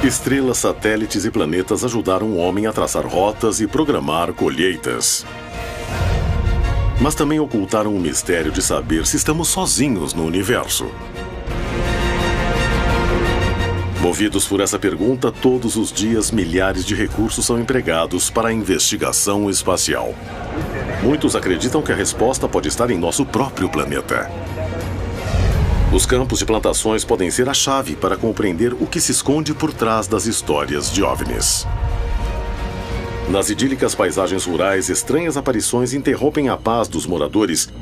Estrelas, satélites e planetas ajudaram o homem a traçar rotas e programar colheitas. Mas também ocultaram o mistério de saber se estamos sozinhos no universo. Movidos por essa pergunta, todos os dias milhares de recursos são empregados para a investigação espacial. Muitos acreditam que a resposta pode estar em nosso próprio planeta. Os campos de plantações podem ser a chave para compreender o que se esconde por trás das histórias de OVNIs. Nas idílicas paisagens rurais, estranhas aparições interrompem a paz dos moradores,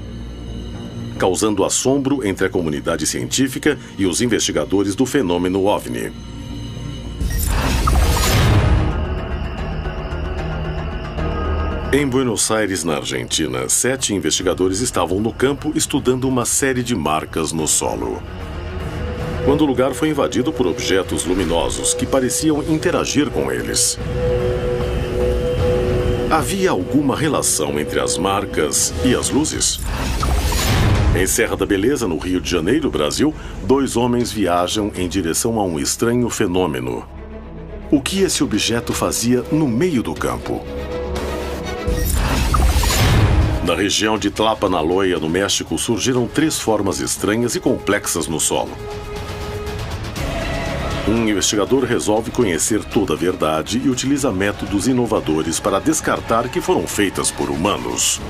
causando assombro entre a comunidade científica e os investigadores do fenômeno OVNI. Em Buenos Aires, na Argentina, 7 investigadores estavam no campo estudando uma série de marcas no solo. Quando o lugar foi invadido por objetos luminosos que pareciam interagir com eles. Havia alguma relação entre as marcas e as luzes? Em Serra da Beleza, no Rio de Janeiro, Brasil, 2 homens viajam em direção a um estranho fenômeno. O que esse objeto fazia no meio do campo? Na região de Tlapa-na-Loya, no México, surgiram 3 formas estranhas e complexas no solo. Um investigador resolve conhecer toda a verdade e utiliza métodos inovadores para descartar que foram feitas por humanos.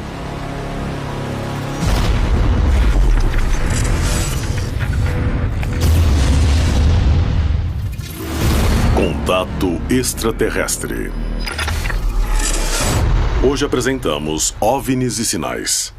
Contato extraterrestre. Hoje apresentamos OVNIs e Sinais.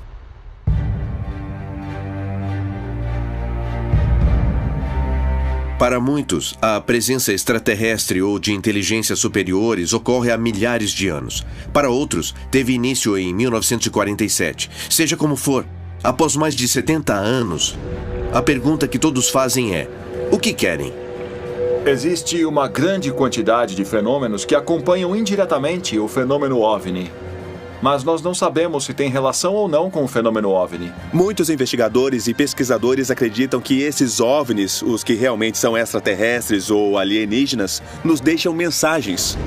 Para muitos, a presença extraterrestre ou de inteligências superiores ocorre há milhares de anos. Para outros, teve início em 1947. Seja como for, após mais de 70 anos, a pergunta que todos fazem é: o que querem? Existe uma grande quantidade de fenômenos que acompanham indiretamente o fenômeno OVNI. Mas nós não sabemos se tem relação ou não com o fenômeno OVNI. Muitos investigadores e pesquisadores acreditam que esses OVNIs, os que realmente são extraterrestres ou alienígenas, nos deixam mensagens.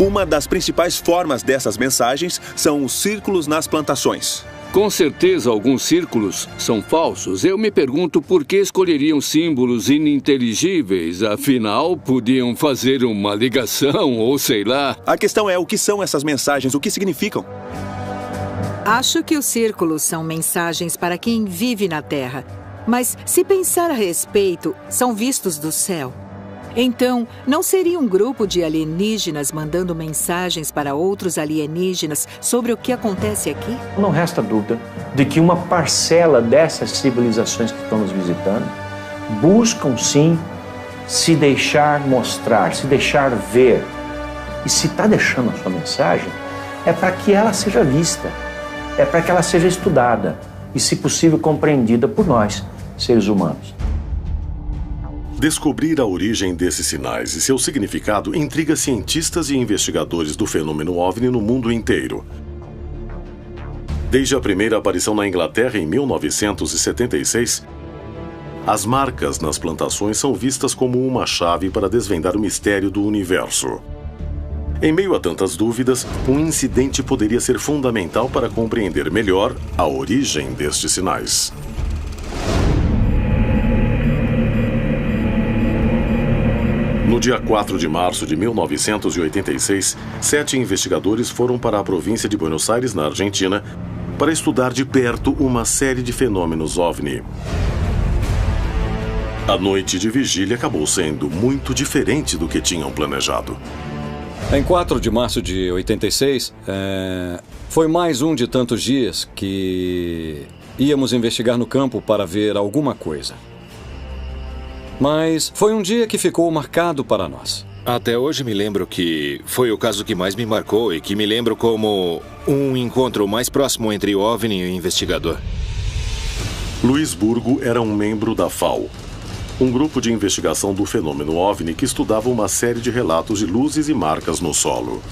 Uma das principais formas dessas mensagens são os círculos nas plantações. Com certeza, alguns círculos são falsos. Eu me pergunto por que escolheriam símbolos ininteligíveis. Afinal, podiam fazer uma ligação ou sei lá. A questão é o que são essas mensagens, o que significam? Acho que os círculos são mensagens para quem vive na Terra. Mas, se pensar a respeito, são vistos do céu. Então, não seria um grupo de alienígenas mandando mensagens para outros alienígenas sobre o que acontece aqui? Não resta dúvida de que uma parcela dessas civilizações que estão nos visitando buscam, sim, se deixar mostrar, se deixar ver. E se está deixando a sua mensagem, é para que ela seja vista, é para que ela seja estudada e, se possível, compreendida por nós, seres humanos. Descobrir a origem desses sinais e seu significado intriga cientistas e investigadores do fenômeno OVNI no mundo inteiro. Desde a primeira aparição na Inglaterra em 1976, as marcas nas plantações são vistas como uma chave para desvendar o mistério do universo. Em meio a tantas dúvidas, um incidente poderia ser fundamental para compreender melhor a origem destes sinais. No dia 4 de março de 1986, 7 investigadores foram para a província de Buenos Aires, na Argentina, para estudar de perto uma série de fenômenos OVNI. A noite de vigília acabou sendo muito diferente do que tinham planejado. Em 4 de março de 86, foi mais um de tantos dias que íamos investigar no campo para ver alguma coisa. Mas foi um dia que ficou marcado para nós. Até hoje me lembro que foi o caso que mais me marcou e que me lembro como um encontro mais próximo entre o OVNI e o investigador. Luiz Burgo era um membro da FAO, um grupo de investigação do fenômeno OVNI que estudava uma série de relatos de luzes e marcas no solo.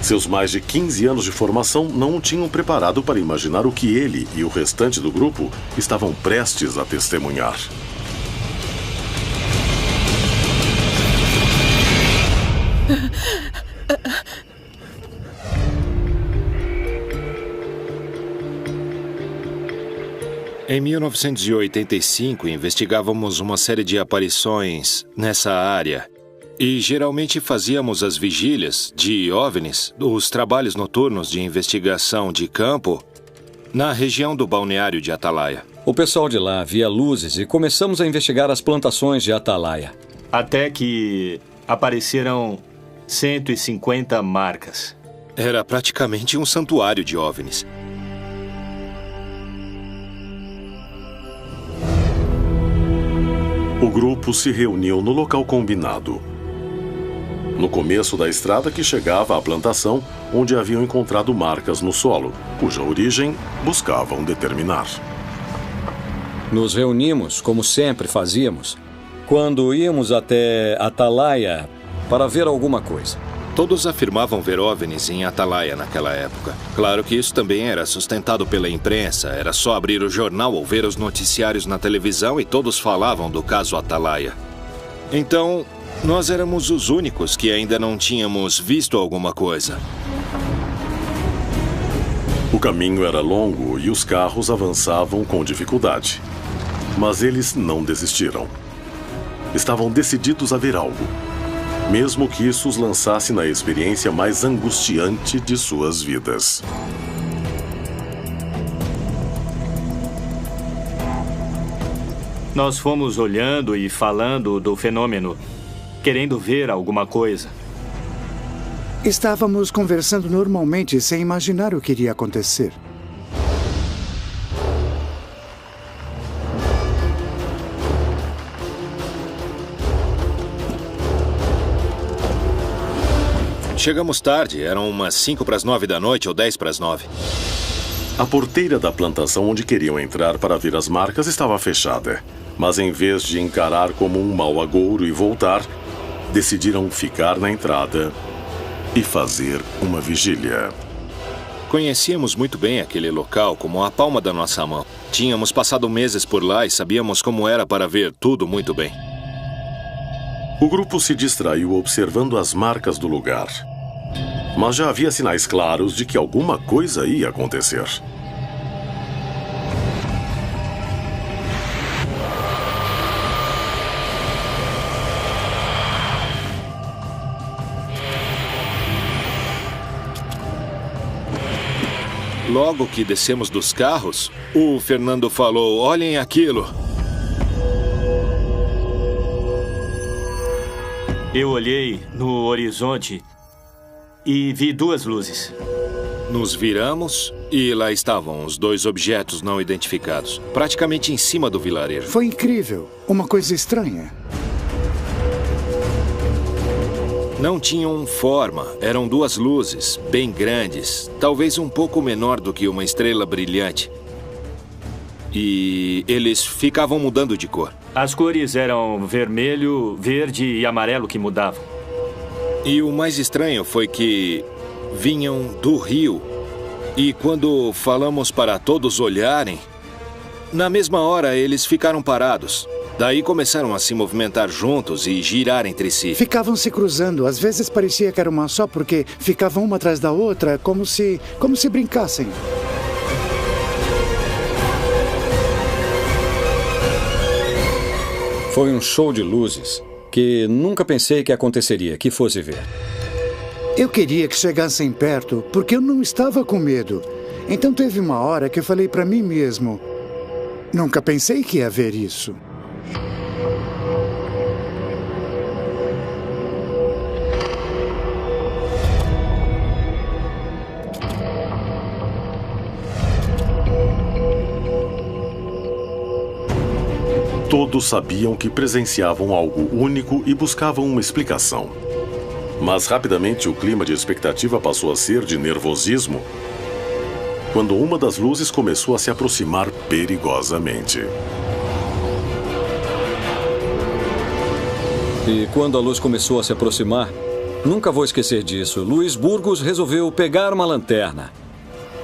Seus mais de 15 anos de formação não o tinham preparado para imaginar o que ele e o restante do grupo estavam prestes a testemunhar. Em 1985, investigávamos uma série de aparições nessa área. E geralmente fazíamos as vigílias de OVNIs, os trabalhos noturnos de investigação de campo, na região do balneário de Atalaia. O pessoal de lá via luzes e começamos a investigar as plantações de Atalaia. Até que apareceram 150 marcas. Era praticamente um santuário de OVNIs. O grupo se reuniu no local combinado. No começo da estrada que chegava à plantação, onde haviam encontrado marcas no solo, cuja origem buscavam determinar. Nos reunimos, como sempre fazíamos, quando íamos até Atalaia para ver alguma coisa. Todos afirmavam ver OVNIs em Atalaia naquela época. Claro que isso também era sustentado pela imprensa. Era só abrir o jornal ou ver os noticiários na televisão e todos falavam do caso Atalaia. Então, nós éramos os únicos que ainda não tínhamos visto alguma coisa. O caminho era longo e os carros avançavam com dificuldade. Mas eles não desistiram. Estavam decididos a ver algo, mesmo que isso os lançasse na experiência mais angustiante de suas vidas. Nós fomos olhando e falando do fenômeno, querendo ver alguma coisa. Estávamos conversando normalmente, sem imaginar o que iria acontecer. Chegamos tarde, eram umas 8:55 da noite ou 8:50. A porteira da plantação onde queriam entrar para ver as marcas estava fechada. Mas em vez de encarar como um mau agouro e voltar, decidiram ficar na entrada e fazer uma vigília. Conhecíamos muito bem aquele local como a palma da nossa mão. Tínhamos passado meses por lá e sabíamos como era para ver tudo muito bem. O grupo se distraiu observando as marcas do lugar. Mas já havia sinais claros de que alguma coisa ia acontecer. Logo que descemos dos carros, o Fernando falou: "Olhem aquilo." Eu olhei no horizonte e vi duas luzes. Nos viramos e lá estavam os dois objetos não identificados, praticamente em cima do vilarejo. Foi incrível. Uma coisa estranha. Não tinham forma, eram duas luzes, bem grandes, talvez um pouco menor do que uma estrela brilhante. E eles ficavam mudando de cor. As cores eram vermelho, verde e amarelo que mudavam. E o mais estranho foi que vinham do rio. E quando falamos para todos olharem, na mesma hora eles ficaram parados. Daí começaram a se movimentar juntos e girar entre si. Ficavam se cruzando. Às vezes parecia que era uma só, porque ficavam uma atrás da outra, como se brincassem. Foi um show de luzes que nunca pensei que aconteceria, que fosse ver. Eu queria que chegassem perto, porque eu não estava com medo. Então teve uma hora que eu falei para mim mesmo: nunca pensei que ia ver isso. Todos sabiam que presenciavam algo único e buscavam uma explicação. Mas rapidamente o clima de expectativa passou a ser de nervosismo, quando uma das luzes começou a se aproximar perigosamente. E quando a luz começou a se aproximar, nunca vou esquecer disso, Luiz Burgos resolveu pegar uma lanterna.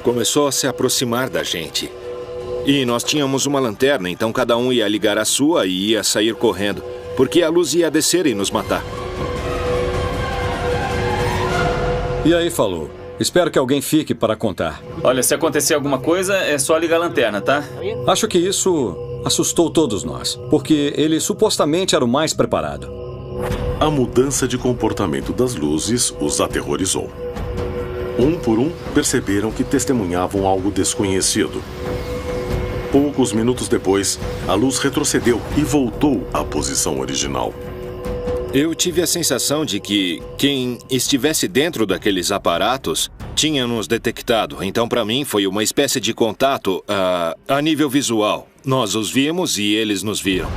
Começou a se aproximar da gente. E nós tínhamos uma lanterna, então cada um ia ligar a sua e ia sair correndo, porque a luz ia descer e nos matar. E aí falou. Espero que alguém fique para contar. Olha, se acontecer alguma coisa, é só ligar a lanterna, tá? Acho que isso assustou todos nós, porque ele supostamente era o mais preparado. A mudança de comportamento das luzes os aterrorizou. Um por um, perceberam que testemunhavam algo desconhecido. Poucos minutos depois, a luz retrocedeu e voltou à posição original. Eu tive a sensação de que quem estivesse dentro daqueles aparatos tinha nos detectado. Então, para mim, foi uma espécie de contato a nível visual. Nós os vimos e eles nos viram.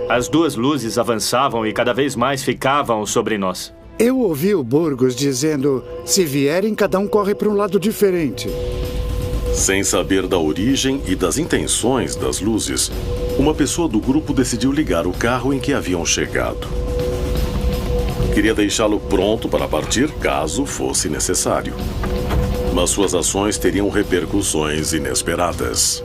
As duas luzes avançavam e cada vez mais ficavam sobre nós. Eu ouvi o Burgos dizendo, se vierem, cada um corre para um lado diferente. Sem saber da origem e das intenções das luzes, uma pessoa do grupo decidiu ligar o carro em que haviam chegado. Queria deixá-lo pronto para partir caso fosse necessário. Mas suas ações teriam repercussões inesperadas.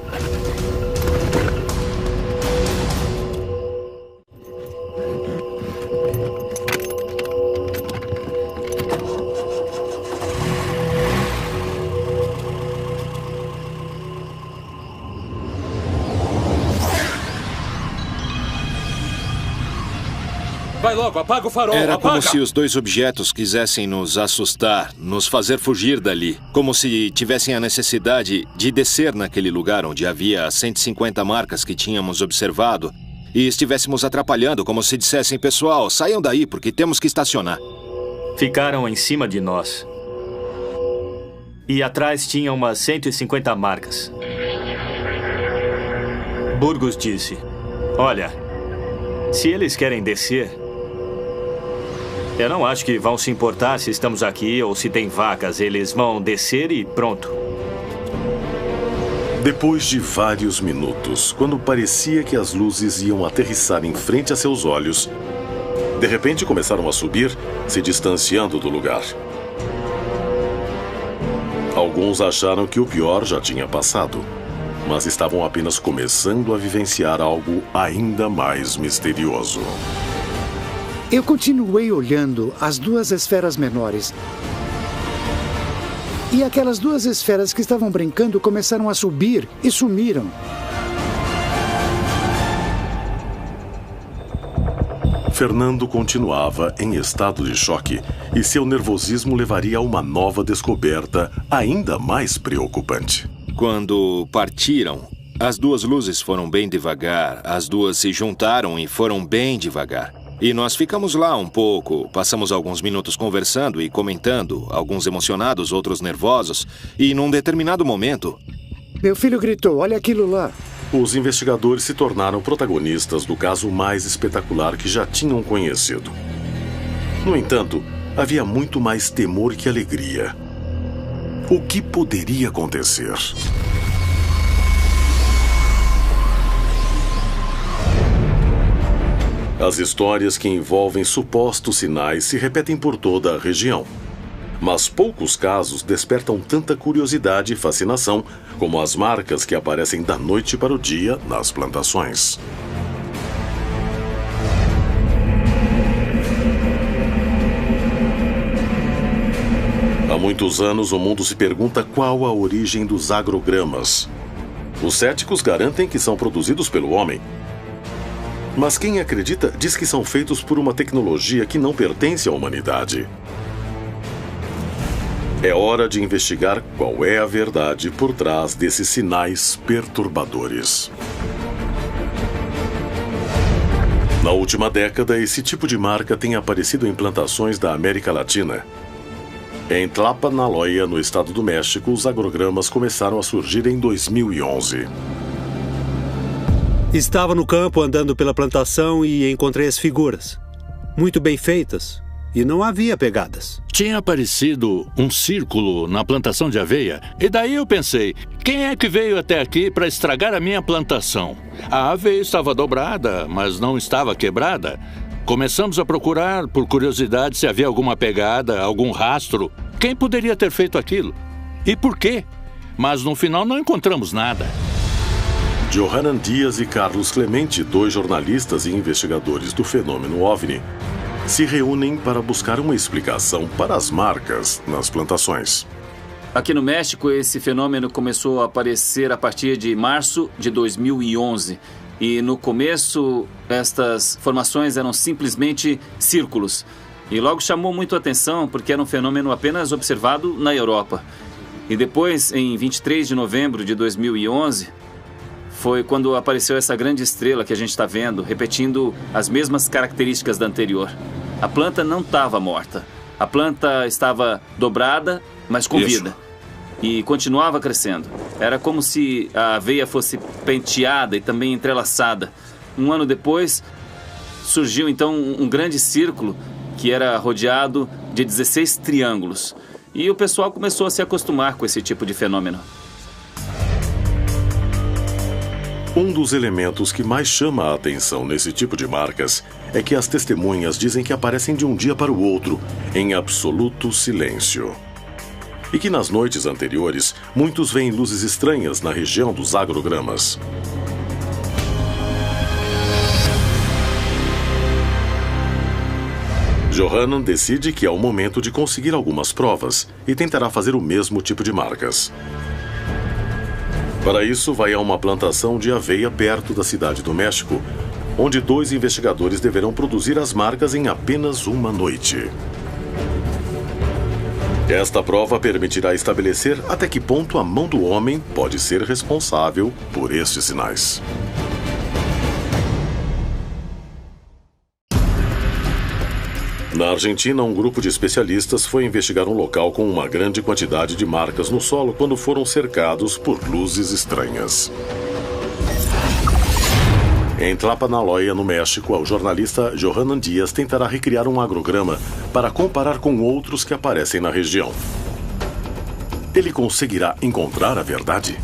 Vai logo, apaga o farol, Era apaga! como se os dois objetos quisessem nos assustar, nos fazer fugir dali. Como se tivessem a necessidade de descer naquele lugar onde havia as 150 marcas que tínhamos observado e estivéssemos atrapalhando, como se dissessem, pessoal, saiam daí porque temos que estacionar. Ficaram em cima de nós. E atrás tinha umas 150 marcas. Burgos disse, olha, se eles querem descer, eu não acho que vão se importar se estamos aqui ou se tem vacas. Eles vão descer e pronto. Depois de vários minutos, quando parecia que as luzes iam aterrissar em frente a seus olhos, de repente começaram a subir, se distanciando do lugar. Alguns acharam que o pior já tinha passado, mas estavam apenas começando a vivenciar algo ainda mais misterioso. Eu continuei olhando as duas esferas menores. E aquelas duas esferas que estavam brincando começaram a subir e sumiram. Fernando continuava em estado de choque e seu nervosismo levaria a uma nova descoberta ainda mais preocupante. Quando partiram, as duas luzes foram bem devagar, as duas se juntaram e foram bem devagar. E nós ficamos lá um pouco, passamos alguns minutos conversando e comentando, alguns emocionados, outros nervosos, e num determinado momento... Meu filho gritou, olha aquilo lá. Os investigadores se tornaram protagonistas do caso mais espetacular que já tinham conhecido. No entanto, havia muito mais temor que alegria. O que poderia acontecer? As histórias que envolvem supostos sinais se repetem por toda a região. Mas poucos casos despertam tanta curiosidade e fascinação como as marcas que aparecem da noite para o dia nas plantações. Há muitos anos, o mundo se pergunta qual a origem dos agrogramas. Os céticos garantem que são produzidos pelo homem. Mas quem acredita diz que são feitos por uma tecnologia que não pertence à humanidade. É hora de investigar qual é a verdade por trás desses sinais perturbadores. Na última década, esse tipo de marca tem aparecido em plantações da América Latina. Em Tlapanaloya, no estado do México, os agrogramas começaram a surgir em 2011. Estava no campo andando pela plantação e encontrei as figuras. Muito bem feitas. E não havia pegadas. Tinha aparecido um círculo na plantação de aveia. E daí eu pensei, quem é que veio até aqui para estragar a minha plantação? A aveia estava dobrada, mas não estava quebrada. Começamos a procurar, por curiosidade, se havia alguma pegada, algum rastro. Quem poderia ter feito aquilo? E por quê? Mas no final não encontramos nada. Johanan Dias e Carlos Clemente, 2 jornalistas e investigadores do fenômeno OVNI, se reúnem para buscar uma explicação para as marcas nas plantações. Aqui no México, esse fenômeno começou a aparecer a partir de março de 2011. E no começo, estas formações eram simplesmente círculos. E logo chamou muito a atenção porque era um fenômeno apenas observado na Europa. E depois, em 23 de novembro de 2011, foi quando apareceu essa grande estrela que a gente está vendo, repetindo as mesmas características da anterior. A planta não estava morta. A planta estava dobrada, mas com vida. E continuava crescendo. Era como se a aveia fosse penteada e também entrelaçada. Um ano depois, surgiu então um grande círculo que era rodeado de 16 triângulos. E o pessoal começou a se acostumar com esse tipo de fenômeno. Um dos elementos que mais chama a atenção nesse tipo de marcas é que as testemunhas dizem que aparecem de um dia para o outro, em absoluto silêncio. E que nas noites anteriores, muitos veem luzes estranhas na região dos agrogramas. Johanan decide que é o momento de conseguir algumas provas e tentará fazer o mesmo tipo de marcas. Para isso, vai a uma plantação de aveia perto da cidade do México, onde 2 investigadores deverão produzir as marcas em apenas uma noite. Esta prova permitirá estabelecer até que ponto a mão do homem pode ser responsável por estes sinais. Na Argentina, um grupo de especialistas foi investigar um local com uma grande quantidade de marcas no solo quando foram cercados por luzes estranhas. Em Tlapaloloya, no México, o jornalista Johanan Dias tentará recriar um agrograma para comparar com outros que aparecem na região. Ele conseguirá encontrar a verdade?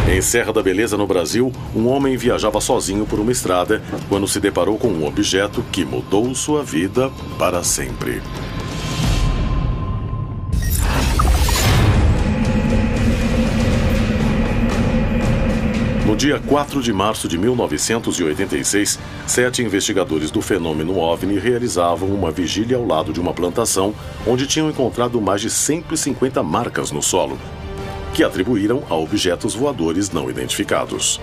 Em Serra da Beleza, no Brasil, um homem viajava sozinho por uma estrada quando se deparou com um objeto que mudou sua vida para sempre. No dia 4 de março de 1986, 7 investigadores do fenômeno OVNI realizavam uma vigília ao lado de uma plantação onde tinham encontrado mais de 150 marcas no solo, que atribuíram a objetos voadores não identificados.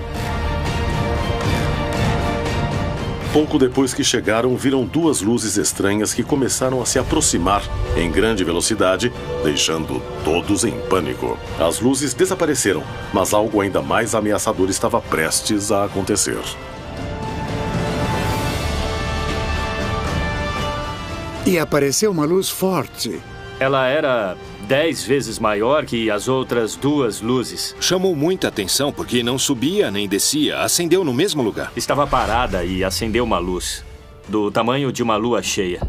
Pouco depois que chegaram, viram 2 luzes estranhas que começaram a se aproximar em grande velocidade, deixando todos em pânico. As luzes desapareceram, mas algo ainda mais ameaçador estava prestes a acontecer. E apareceu uma luz forte. Ela era 10 vezes maior que as outras 2 luzes. Chamou muita atenção porque não subia nem descia, acendeu no mesmo lugar. Estava parada e acendeu uma luz, do tamanho de uma lua cheia.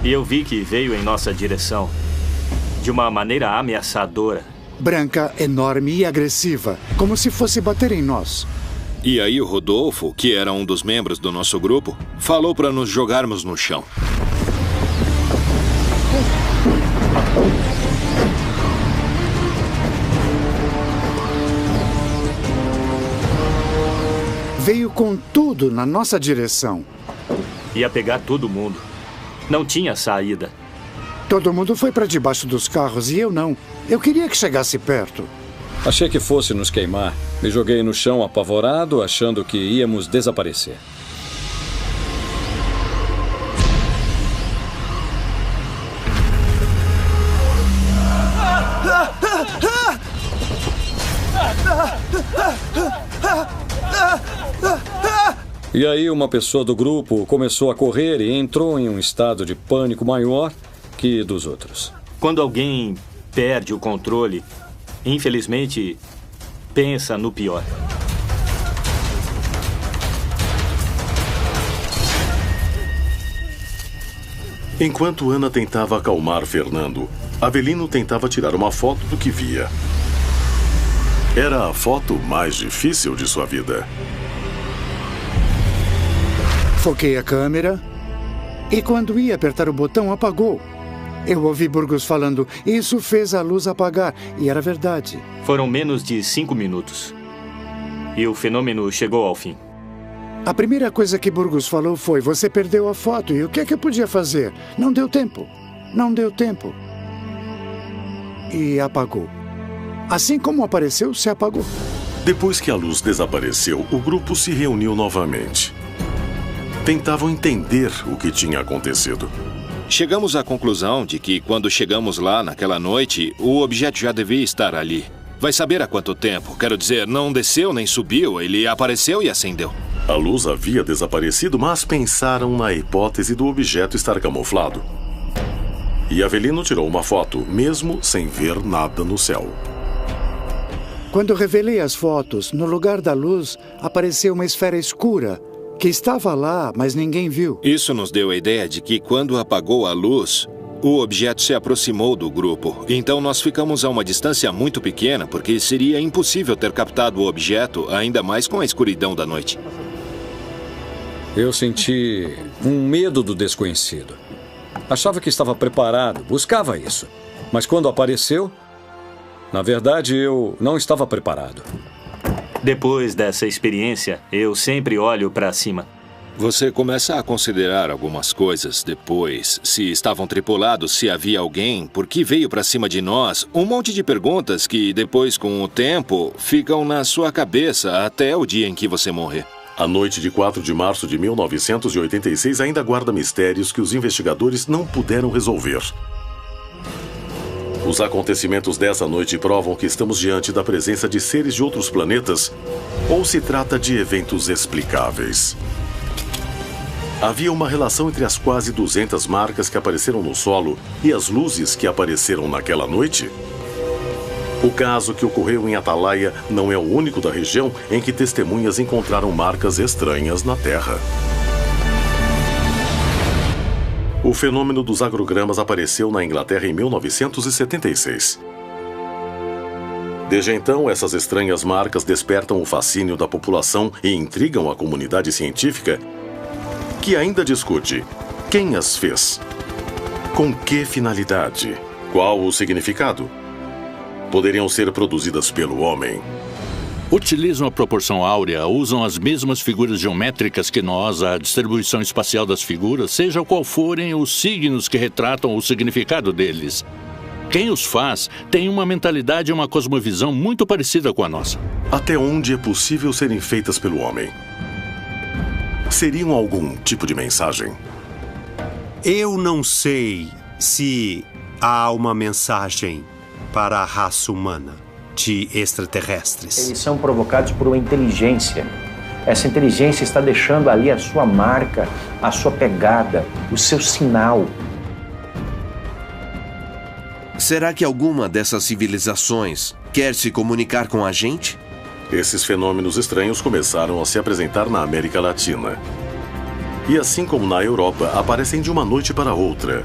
E eu vi que veio em nossa direção, de uma maneira ameaçadora. Branca, enorme e agressiva, como se fosse bater em nós. E aí o Rodolfo, que era um dos membros do nosso grupo, falou para nos jogarmos no chão. Veio com tudo na nossa direção. Ia pegar todo mundo. Não tinha saída. Todo mundo foi para debaixo dos carros e eu não. Eu queria que chegasse perto. Achei que fosse nos queimar. Me joguei no chão apavorado, achando que íamos desaparecer. E aí uma pessoa do grupo começou a correr e entrou em um estado de pânico maior que dos outros. Quando alguém perde o controle, infelizmente, pensa no pior. Enquanto Ana tentava acalmar Fernando, Avelino tentava tirar uma foto do que via. Era a foto mais difícil de sua vida. Foquei a câmera e quando ia apertar o botão, apagou. Eu ouvi Burgos falando, isso fez a luz apagar. E era verdade. Foram menos de 5 minutos. E o fenômeno chegou ao fim. A primeira coisa que Burgos falou foi, você perdeu a foto. E o que é que eu podia fazer? Não deu tempo. Não deu tempo. E apagou. Assim como apareceu, se apagou. Depois que a luz desapareceu, o grupo se reuniu novamente. Tentavam entender o que tinha acontecido. Chegamos à conclusão de que, quando chegamos lá naquela noite, o objeto já devia estar ali. Vai saber há quanto tempo. Quero dizer, não desceu nem subiu, ele apareceu e acendeu. A luz havia desaparecido, mas pensaram na hipótese do objeto estar camuflado. E Avelino tirou uma foto, mesmo sem ver nada no céu. Quando revelei as fotos, no lugar da luz, apareceu uma esfera escura, que estava lá, mas ninguém viu. Isso nos deu a ideia de que, quando apagou a luz, o objeto se aproximou do grupo. Então nós ficamos a uma distância muito pequena, porque seria impossível ter captado o objeto, ainda mais com a escuridão da noite. Eu senti um medo do desconhecido. Achava que estava preparado, buscava isso. Mas quando apareceu, na verdade, eu não estava preparado. Depois dessa experiência, eu sempre olho para cima. Você começa a considerar algumas coisas depois. Se estavam tripulados, se havia alguém, por que veio para cima de nós? Um monte de perguntas que depois, com o tempo, ficam na sua cabeça até o dia em que você morrer. A noite de 4 de março de 1986 ainda guarda mistérios que os investigadores não puderam resolver. Os acontecimentos dessa noite provam que estamos diante da presença de seres de outros planetas ou se trata de eventos explicáveis. Havia uma relação entre as quase 200 marcas que apareceram no solo e as luzes que apareceram naquela noite? O caso que ocorreu em Atalaia não é o único da região em que testemunhas encontraram marcas estranhas na Terra. O fenômeno dos agrogramas apareceu na Inglaterra em 1976. Desde então, essas estranhas marcas despertam o fascínio da população e intrigam a comunidade científica, que ainda discute quem as fez, com que finalidade, qual o significado. Poderiam ser produzidas pelo homem. Utilizam a proporção áurea, usam as mesmas figuras geométricas que nós, a distribuição espacial das figuras, seja qual forem os signos que retratam o significado deles. Quem os faz tem uma mentalidade e uma cosmovisão muito parecida com a nossa. Até onde é possível serem feitas pelo homem? Seriam algum tipo de mensagem? Eu não sei se há uma mensagem para a raça humana de extraterrestres. Eles são provocados por uma inteligência. Essa inteligência está deixando ali a sua marca, a sua pegada, o seu sinal. Será que alguma dessas civilizações quer se comunicar com a gente? Esses fenômenos estranhos começaram a se apresentar na América Latina. E assim como na Europa, aparecem de uma noite para outra.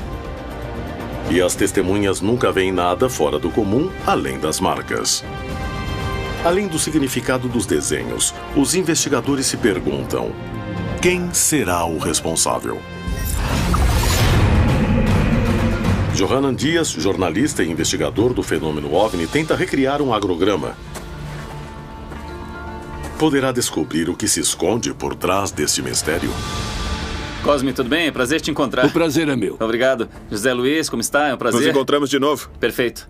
E as testemunhas nunca veem nada fora do comum, além das marcas. Além do significado dos desenhos, os investigadores se perguntam: quem será o responsável? Johanan Dias, jornalista e investigador do fenômeno OVNI, tenta recriar um agrograma. Poderá descobrir o que se esconde por trás deste mistério? Cosme, tudo bem? Prazer te encontrar. O prazer é meu. Obrigado. José Luiz, como está? É um prazer. Nos encontramos de novo. Perfeito.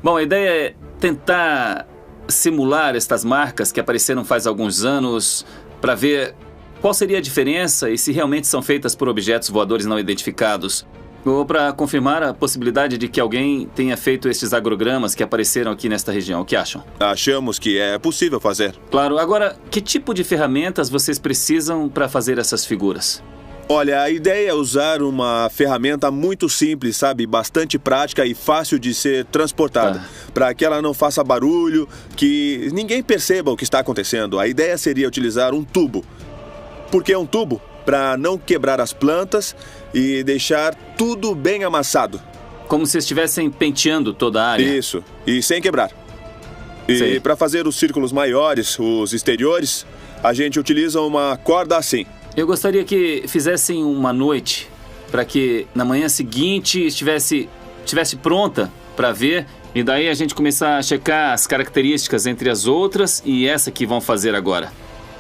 Bom, a ideia é tentar simular estas marcas que apareceram faz alguns anos para ver qual seria a diferença e se realmente são feitas por objetos voadores não identificados. Ou para confirmar a possibilidade de que alguém tenha feito estes agrogramas que apareceram aqui nesta região. O que acham? Achamos que é possível fazer. Claro. Agora, que tipo de ferramentas vocês precisam para fazer essas figuras? Olha, a ideia é usar uma ferramenta muito simples, sabe? Bastante prática e fácil de ser transportada. Para que ela não faça barulho, que ninguém perceba o que está acontecendo. A ideia seria utilizar um tubo. Por que um tubo? Para não quebrar as plantas e deixar tudo bem amassado. Como se estivessem penteando toda a área? Isso, e sem quebrar. E para fazer os círculos maiores, os exteriores, a gente utiliza uma corda assim. Eu gostaria que fizessem uma noite para que na manhã seguinte estivesse pronta para ver, e daí a gente começar a checar as características entre as outras e essa que vão fazer agora.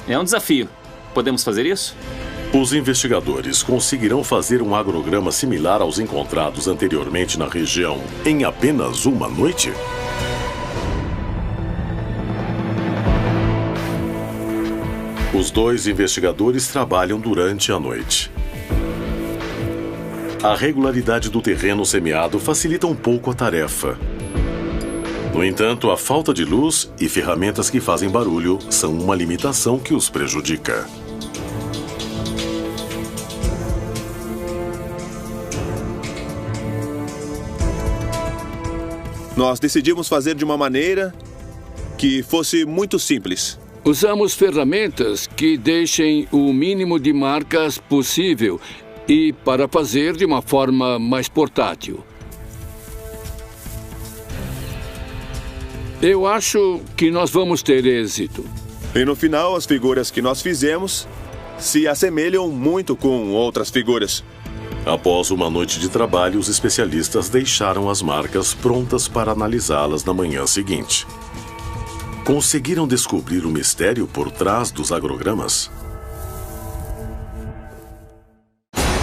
É um desafio. Podemos fazer isso? Os investigadores conseguirão fazer um agrograma similar aos encontrados anteriormente na região em apenas uma noite? Os dois investigadores trabalham durante a noite. A regularidade do terreno semeado facilita um pouco a tarefa. No entanto, a falta de luz e ferramentas que fazem barulho são uma limitação que os prejudica. Nós decidimos fazer de uma maneira que fosse muito simples. Usamos ferramentas que deixem o mínimo de marcas possível e para fazer de uma forma mais portátil. Eu acho que nós vamos ter êxito. E no final, as figuras que nós fizemos se assemelham muito com outras figuras. Após uma noite de trabalho, os especialistas deixaram as marcas prontas para analisá-las na manhã seguinte. Conseguiram descobrir o mistério por trás dos agrogramas?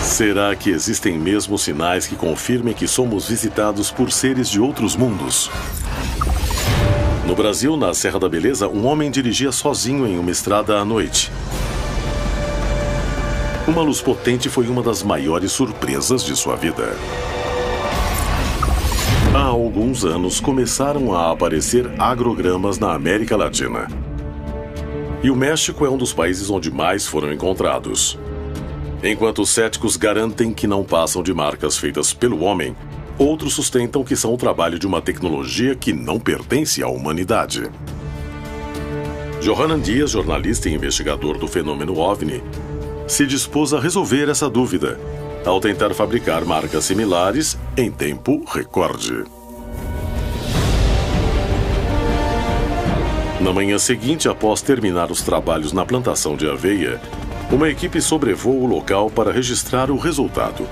Será que existem mesmo sinais que confirmem que somos visitados por seres de outros mundos? No Brasil, na Serra da Beleza, um homem dirigia sozinho em uma estrada à noite. Uma luz potente foi uma das maiores surpresas de sua vida. Há alguns anos começaram a aparecer agrogramas na América Latina. E o México é um dos países onde mais foram encontrados. Enquanto os céticos garantem que não passam de marcas feitas pelo homem, outros sustentam que são o trabalho de uma tecnologia que não pertence à humanidade. Johanan Dias, jornalista e investigador do fenômeno OVNI, se dispôs a resolver essa dúvida, ao tentar fabricar marcas similares em tempo recorde. Na manhã seguinte, após terminar os trabalhos na plantação de aveia, uma equipe sobrevoa o local para registrar o resultado.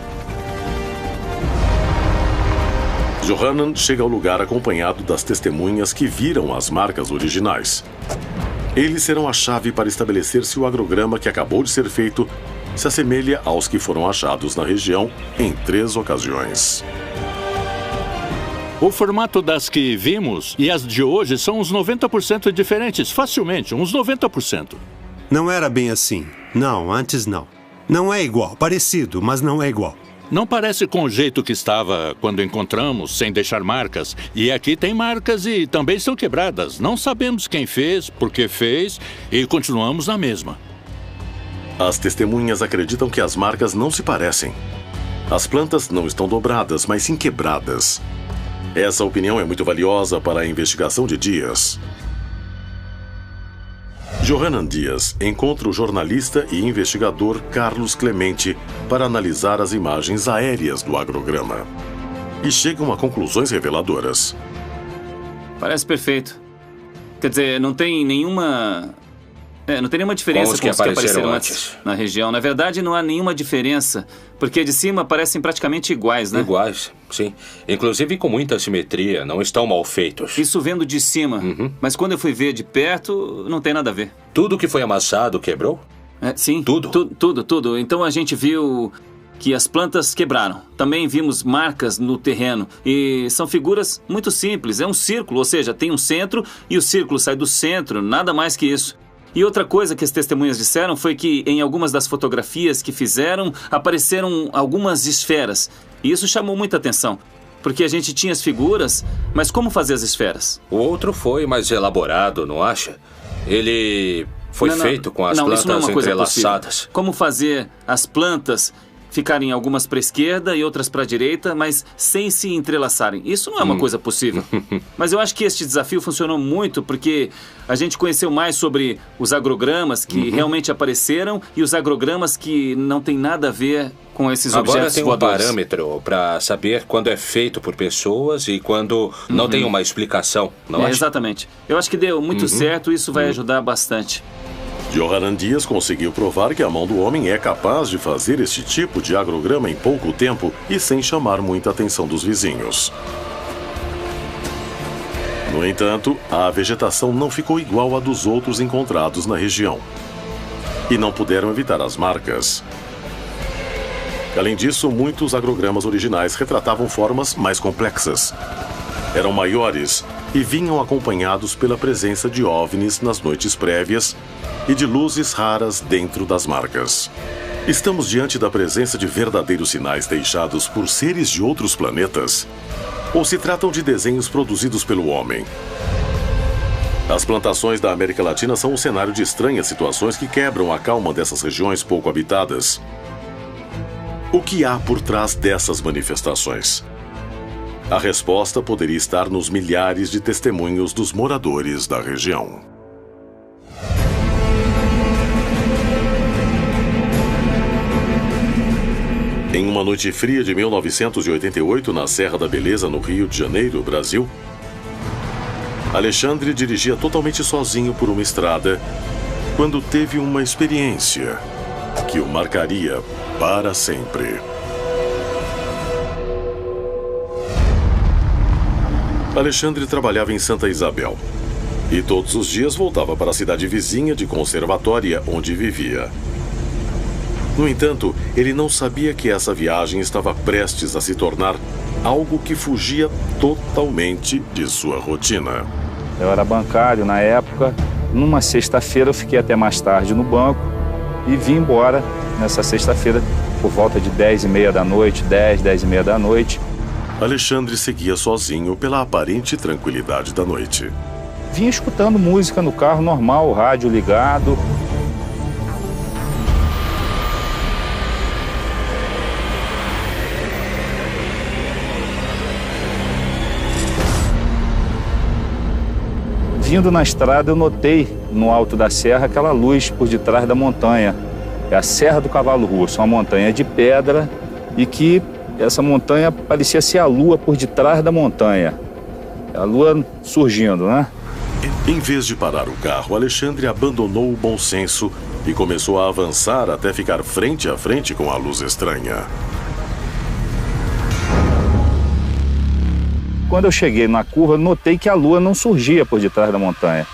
Johanan chega ao lugar acompanhado das testemunhas que viram as marcas originais. Eles serão a chave para estabelecer se o agrograma que acabou de ser feito se assemelha aos que foram achados na região em 3 ocasiões. O formato das que vimos e as de hoje são uns 90% diferentes, facilmente, uns 90%. Não era bem assim. Não, antes não. Não é igual, parecido, mas não é igual. Não parece com o jeito que estava quando encontramos, sem deixar marcas. E aqui tem marcas e também estão quebradas. Não sabemos quem fez, por que fez e continuamos na mesma. As testemunhas acreditam que as marcas não se parecem. As plantas não estão dobradas, mas sim quebradas. Essa opinião é muito valiosa para a investigação de Dias. Johanan Dias encontra o jornalista e investigador Carlos Clemente para analisar as imagens aéreas do agrograma. E chegam a conclusões reveladoras. Parece perfeito. Quer dizer, não tem nenhuma diferença com os que apareceram antes na região. Na verdade, não há nenhuma diferença, porque de cima parecem praticamente iguais, né? Iguais, sim. Inclusive com muita simetria, não estão mal feitos. Isso vendo de cima. Mas quando eu fui ver de perto, não tem nada a ver. Tudo que foi amassado quebrou? Sim. Tudo? Tudo. Então a gente viu que as plantas quebraram. Também vimos marcas no terreno. E são figuras muito simples. É um círculo, ou seja, tem um centro e o círculo sai do centro, nada mais que isso. E outra coisa que as testemunhas disseram foi que em algumas das fotografias que fizeram apareceram algumas esferas. E isso chamou muita atenção, porque a gente tinha as figuras, mas como fazer as esferas? O outro foi mais elaborado, não acha? Ele foi feito com as plantas entrelaçadas. Como fazer as plantas ficarem algumas para a esquerda e outras para a direita, mas sem se entrelaçarem. Isso não é uma coisa possível. Mas eu acho que este desafio funcionou muito porque a gente conheceu mais sobre os agrogramas que realmente apareceram e os agrogramas que não tem nada a ver com esses objetos voadores. Agora tem um parâmetro para saber quando é feito por pessoas e quando não tem uma explicação, não é? Exatamente. Eu acho que deu muito certo e isso vai ajudar bastante. Johanan Dias conseguiu provar que a mão do homem é capaz de fazer este tipo de agrograma em pouco tempo e sem chamar muita atenção dos vizinhos. No entanto, a vegetação não ficou igual à dos outros encontrados na região. E não puderam evitar as marcas. Além disso, muitos agrogramas originais retratavam formas mais complexas. Eram maiores e vinham acompanhados pela presença de OVNIs nas noites prévias e de luzes raras dentro das marcas. Estamos diante da presença de verdadeiros sinais deixados por seres de outros planetas? Ou se tratam de desenhos produzidos pelo homem? As plantações da América Latina são um cenário de estranhas situações que quebram a calma dessas regiões pouco habitadas. O que há por trás dessas manifestações? A resposta poderia estar nos milhares de testemunhos dos moradores da região. Em uma noite fria de 1988, na Serra da Beleza, no Rio de Janeiro, Brasil, Alexandre dirigia totalmente sozinho por uma estrada quando teve uma experiência que o marcaria para sempre. Alexandre trabalhava em Santa Isabel e todos os dias voltava para a cidade vizinha de Conservatória, onde vivia. No entanto, ele não sabia que essa viagem estava prestes a se tornar algo que fugia totalmente de sua rotina. Eu era bancário na época. Numa sexta-feira eu fiquei até mais tarde no banco e vim embora nessa sexta-feira por volta de 10h30 da noite, 10h30 da noite. Alexandre seguia sozinho pela aparente tranquilidade da noite. Vinha escutando música no carro normal, o rádio ligado. Vindo na estrada, eu notei no alto da serra aquela luz por detrás da montanha. É a Serra do Cavalo Russo, uma montanha de pedra e que essa montanha parecia ser a lua por detrás da montanha. A lua surgindo, né? Em vez de parar o carro, Alexandre abandonou o bom senso e começou a avançar até ficar frente a frente com a luz estranha. Quando eu cheguei na curva, notei que a lua não surgia por detrás da montanha.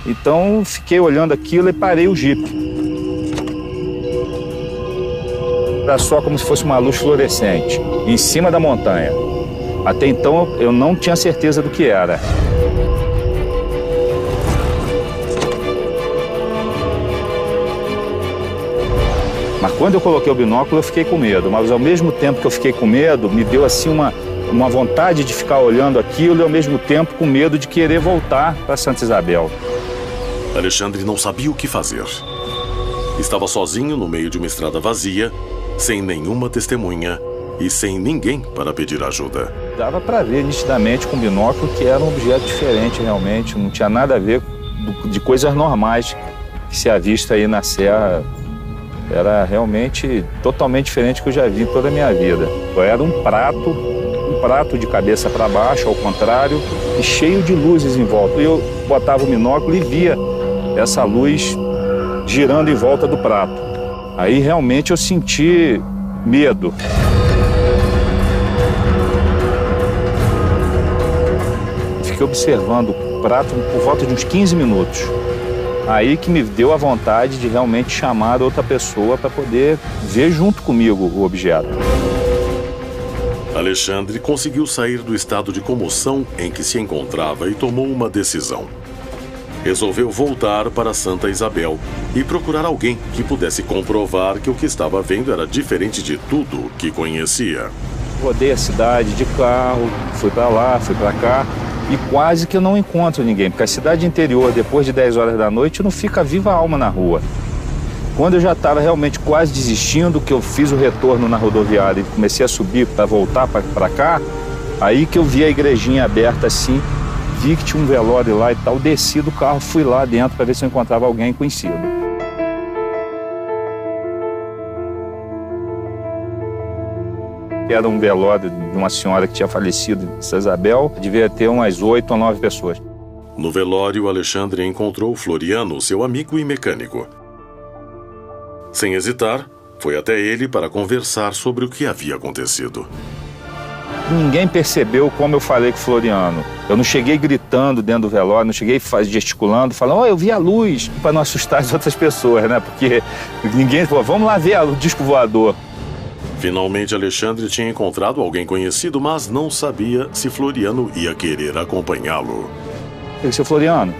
Então, fiquei olhando aquilo e parei o Jeep. Era só como se fosse uma luz fluorescente, em cima da montanha. Até então, eu não tinha certeza do que era. Mas quando eu coloquei o binóculo, eu fiquei com medo. Mas ao mesmo tempo que eu fiquei com medo, me deu assim uma vontade de ficar olhando aquilo e ao mesmo tempo com medo de querer voltar para Santa Isabel. Alexandre não sabia o que fazer. Estava sozinho no meio de uma estrada vazia, sem nenhuma testemunha e sem ninguém para pedir ajuda. Dava para ver nitidamente com o binóculo que era um objeto diferente realmente, não tinha nada a ver de coisas normais que se avista aí na serra. Era realmente totalmente diferente do que eu já vi em toda a minha vida. Era um prato de cabeça para baixo, ao contrário, e cheio de luzes em volta. Eu botava o binóculo e via essa luz girando em volta do prato. Aí realmente eu senti medo. Fiquei observando o prato por volta de uns 15 minutos. Aí que me deu a vontade de realmente chamar outra pessoa para poder ver junto comigo o objeto. Alexandre conseguiu sair do estado de comoção em que se encontrava e tomou uma decisão. Resolveu voltar para Santa Isabel e procurar alguém que pudesse comprovar que o que estava vendo era diferente de tudo que conhecia. Rodei a cidade de carro, fui para lá, fui para cá e quase que eu não encontro ninguém, porque a cidade interior, depois de 10 horas da noite, não fica viva alma na rua. Quando eu já estava realmente quase desistindo, que eu fiz o retorno na rodoviária e comecei a subir para voltar para cá, aí que eu vi a igrejinha aberta assim, vi que tinha um velório lá e tal, desci do carro, fui lá dentro para ver se eu encontrava alguém conhecido. Era um velório de uma senhora que tinha falecido em Santa Isabel, devia ter umas 8 ou 9 pessoas. No velório, Alexandre encontrou Floriano, seu amigo e mecânico. Sem hesitar, foi até ele para conversar sobre o que havia acontecido. Ninguém percebeu como eu falei com o Floriano. Eu não cheguei gritando dentro do velório, não cheguei gesticulando, falando, eu vi a luz, para não assustar as outras pessoas, né? Porque ninguém falou, vamos lá ver o disco voador. Finalmente, Alexandre tinha encontrado alguém conhecido, mas não sabia se Floriano ia querer acompanhá-lo. Eu disse, Floriano,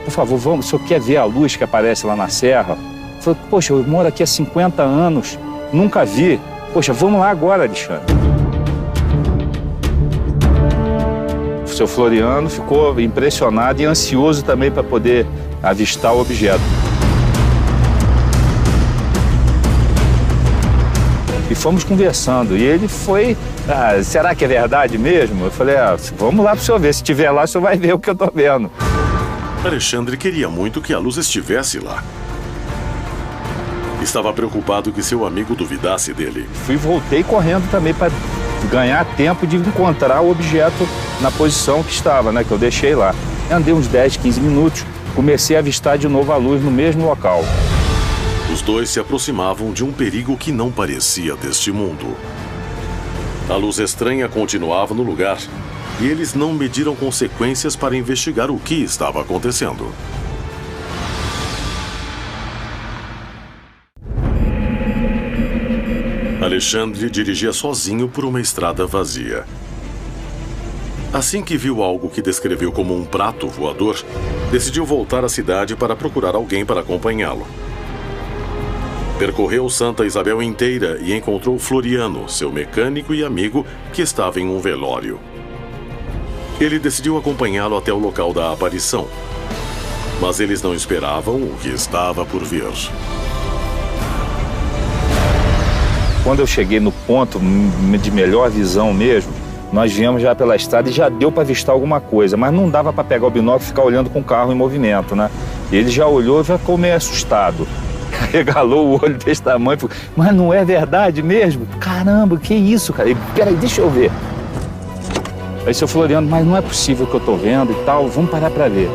por favor, vamos, o senhor quer ver a luz que aparece lá na serra? Eu falei, poxa, eu moro aqui há 50 anos, nunca vi. Poxa, vamos lá agora, Alexandre. O seu Floriano ficou impressionado e ansioso também para poder avistar o objeto. E fomos conversando. E ele foi, será que é verdade mesmo? Eu falei, vamos lá para o senhor ver. Se estiver lá, o senhor vai ver o que eu estou vendo. Alexandre queria muito que a luz estivesse lá. Estava preocupado que seu amigo duvidasse dele. Voltei correndo também para ganhar tempo de encontrar o objeto na posição que estava, né, que eu deixei lá. Andei uns 10, 15 minutos, comecei a avistar de novo a luz no mesmo local. Os dois se aproximavam de um perigo que não parecia deste mundo. A luz estranha continuava no lugar e eles não mediram consequências para investigar o que estava acontecendo. Alexandre dirigia sozinho por uma estrada vazia. Assim que viu algo que descreveu como um prato voador, decidiu voltar à cidade para procurar alguém para acompanhá-lo. Percorreu Santa Isabel inteira e encontrou Floriano, seu mecânico e amigo, que estava em um velório. Ele decidiu acompanhá-lo até o local da aparição, mas eles não esperavam o que estava por vir. Quando eu cheguei no ponto de melhor visão mesmo, nós viemos já pela estrada e já deu para avistar alguma coisa, mas não dava para pegar o binóculo e ficar olhando com o carro em movimento, né? Ele já olhou e já ficou meio assustado. Regalou o olho desse tamanho e falou, mas não é verdade mesmo? Caramba, que isso, cara? E, peraí, deixa eu ver. Aí seu Floriano, mas não é possível que eu tô vendo e tal, vamos parar para ver.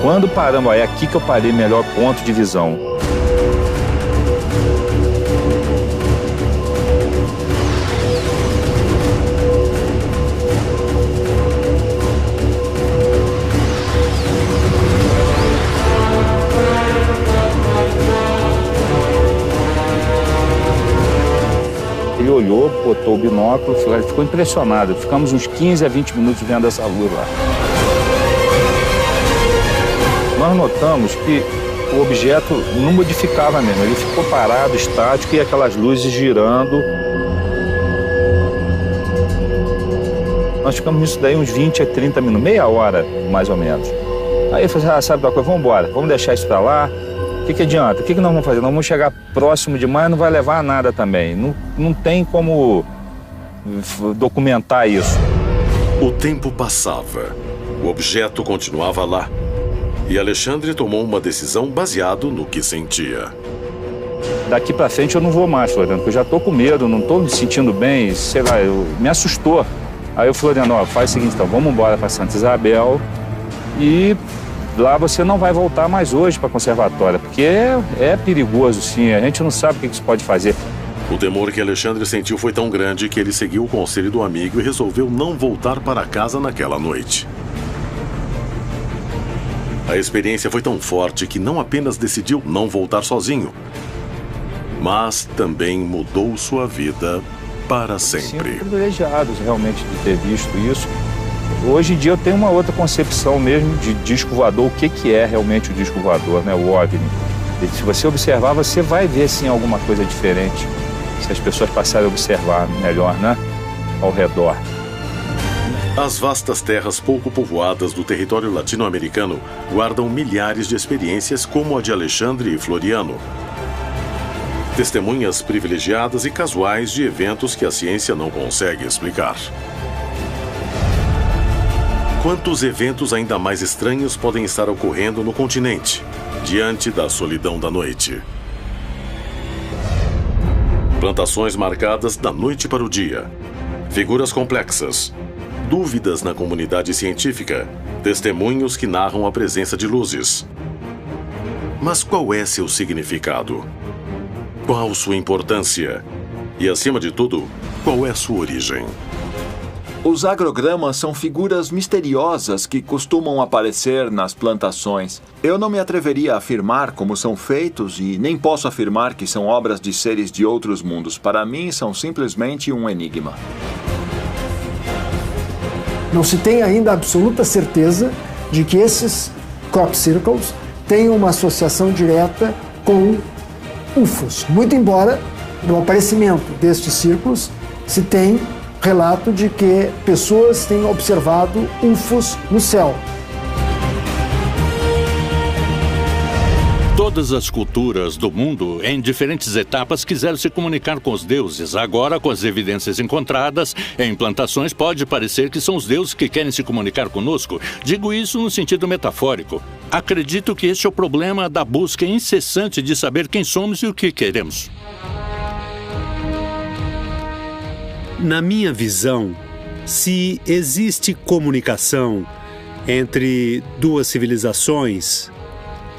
Quando paramos, é aqui que eu parei, melhor ponto de visão. Ele olhou, botou o binóculo, ficou impressionado. Ficamos uns 15 a 20 minutos vendo essa luz lá. Nós notamos que o objeto não modificava mesmo, ele ficou parado, estático, e aquelas luzes girando. Nós ficamos nisso daí uns 20 a 30 minutos, meia hora, mais ou menos. Aí eu falei, sabe da coisa, vamos embora, vamos deixar isso pra lá. O que adianta? O que nós vamos fazer? Nós vamos chegar próximo demais, não vai levar a nada também. Não tem como documentar isso. O tempo passava, o objeto continuava lá. E Alexandre tomou uma decisão baseado no que sentia. Daqui pra frente eu não vou mais, Floriano, porque eu já tô com medo, não tô me sentindo bem, sei lá, me assustou. Aí o Floriano, faz o seguinte, então, vamos embora pra Santa Isabel e lá você não vai voltar mais hoje pra conservatória, porque é perigoso, sim, a gente não sabe o que isso pode fazer. O temor que Alexandre sentiu foi tão grande que ele seguiu o conselho do amigo e resolveu não voltar para casa naquela noite. A experiência foi tão forte que não apenas decidiu não voltar sozinho, mas também mudou sua vida para sempre. Privilegiados realmente de ter visto isso. Hoje em dia eu tenho uma outra concepção mesmo de disco voador, o que é realmente o disco voador, né? O OVNI. E se você observar, você vai ver sim alguma coisa diferente, se as pessoas passarem a observar melhor, né? Ao redor. As vastas terras pouco povoadas do território latino-americano guardam milhares de experiências como a de Alexandre e Floriano. Testemunhas privilegiadas e casuais de eventos que a ciência não consegue explicar. Quantos eventos ainda mais estranhos podem estar ocorrendo no continente, diante da solidão da noite? Plantações marcadas da noite para o dia. Figuras complexas. dúvidas na comunidade científica, testemunhos que narram a presença de luzes. Mas qual é seu significado? Qual sua importância? E, acima de tudo, qual é sua origem? Os agrogramas são figuras misteriosas que costumam aparecer nas plantações. Eu não me atreveria a afirmar como são feitos e nem posso afirmar que são obras de seres de outros mundos. Para mim, são simplesmente um enigma. Não se tem ainda absoluta certeza de que esses crop circles têm uma associação direta com UFOs. Muito embora, no aparecimento destes círculos, se tem relato de que pessoas têm observado UFOs no céu. Todas as culturas do mundo, em diferentes etapas, quiseram se comunicar com os deuses. Agora, com as evidências encontradas em plantações, pode parecer que são os deuses que querem se comunicar conosco. Digo isso no sentido metafórico. Acredito que este é o problema da busca incessante de saber quem somos e o que queremos. Na minha visão, se existe comunicação entre duas civilizações,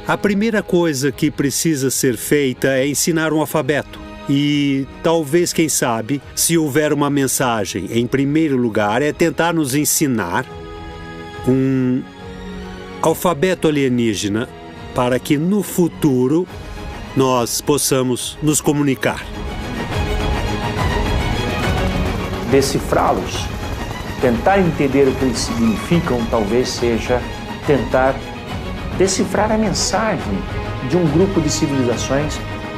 a primeira coisa que precisa ser feita é ensinar um alfabeto. E talvez, quem sabe, se houver uma mensagem, em primeiro lugar, é tentar nos ensinar um alfabeto alienígena para que no futuro nós possamos nos comunicar. Decifrá-los, tentar entender o que eles significam, talvez seja tentar decifrar a mensagem de um grupo de civilizações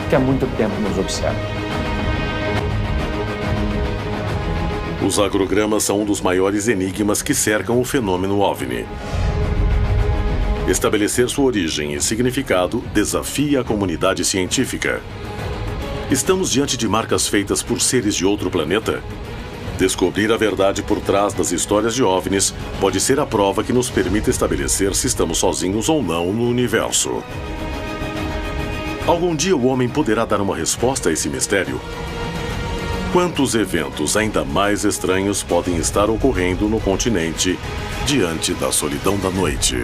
que há muito tempo nos observa. Os agrogramas são um dos maiores enigmas que cercam o fenômeno OVNI. Estabelecer sua origem e significado desafia a comunidade científica. Estamos diante de marcas feitas por seres de outro planeta? Descobrir a verdade por trás das histórias de OVNIs pode ser a prova que nos permite estabelecer se estamos sozinhos ou não no universo. Algum dia o homem poderá dar uma resposta a esse mistério? Quantos eventos ainda mais estranhos podem estar ocorrendo no continente diante da solidão da noite?